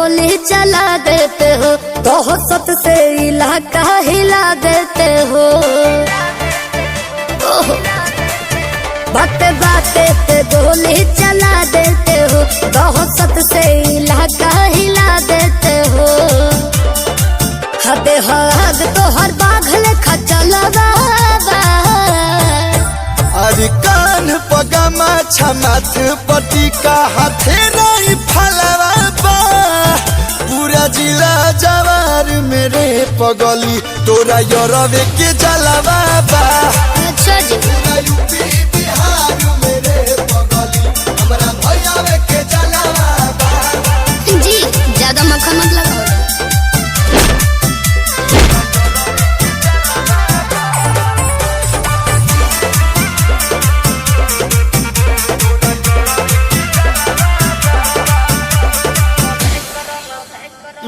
गोली चला देते हो, दहशत से इलाका हिला देते हो। बाते बाते पे गोली चला देते हो, दहशत से इलाका हिला देते हो। हदे हद तो हर बाघल खचलवा अरे कान पगमा छमाथ पटी का हाथे नहीं फलवा बा। पूरा जिला जवार मेरे पगली तोरा यरवे के जलवा बा। अच्छा जी पूरा यूपी बिहार मेरे पगली हमरा भैयावे के जलवा बा। जी ज्यादा मक्खन मत लगाओ।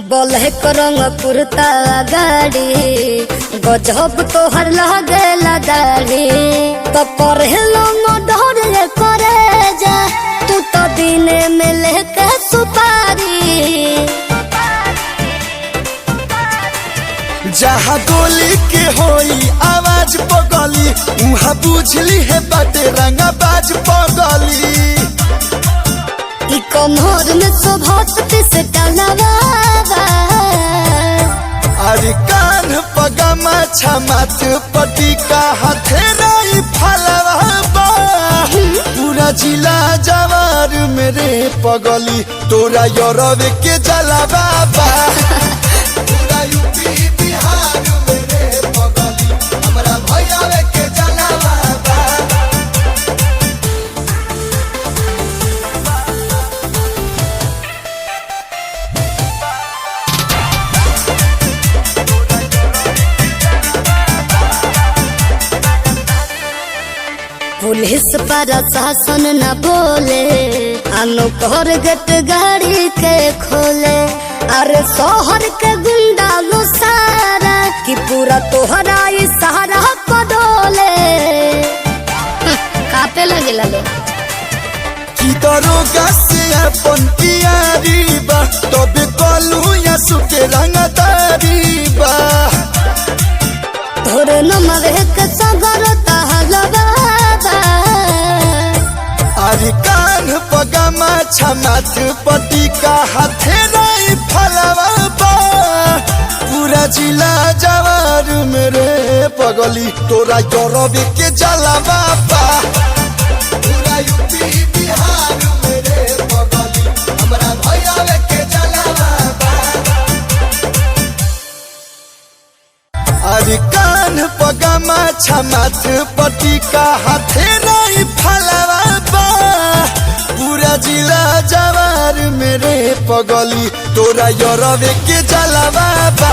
बोले करंग कुर्ता गाड़ी गजब तोहर लगेला दाढ़ी तो पढ़लो मडर करे जा तू तो दिने में लेके सुपारी। जहाँ गोली के होई आवाज पगली उहाँ बुझली है बाटे रंगा बाज पगली। ई कमर में शोभत से टलवा अरे कान पगमा छमाथ पटी का हाथे नहीं फलवा बा। पूरा जिला जवार मेरे पगली तोरा यरवे के जलवा बा। पूरा यूपी बिहार मेरे पगली हमरा भैयावे के जलवा बा। पुलिस प्रशासन न बोले अनुकर गेट गाड़ी के खोले। अरे शहर के गुंडा लो सारा कि पूरा तोहरा इशारा को डोले। कापे लगे लो की दरोगा से अपन यारी बा तबे कलू या सुके रंगदारी बा। तोरे नमर के सगर तहलवा अरे कान पगमा छमाथ पटी का हाथे नहीं फलवा बा। पूरा जिला जवार मेरे पगली तोरा यरवे के जलवा बा। पूरा यूपी बिहार मेरे पगली हमरा भैयावे के जलवा बा। अरे कान पगमा छमाथ पटी का हाथे नहीं फलवा बा। पूरा जिला जवार मेरे पगली तोरा यरवे के जलवा बा।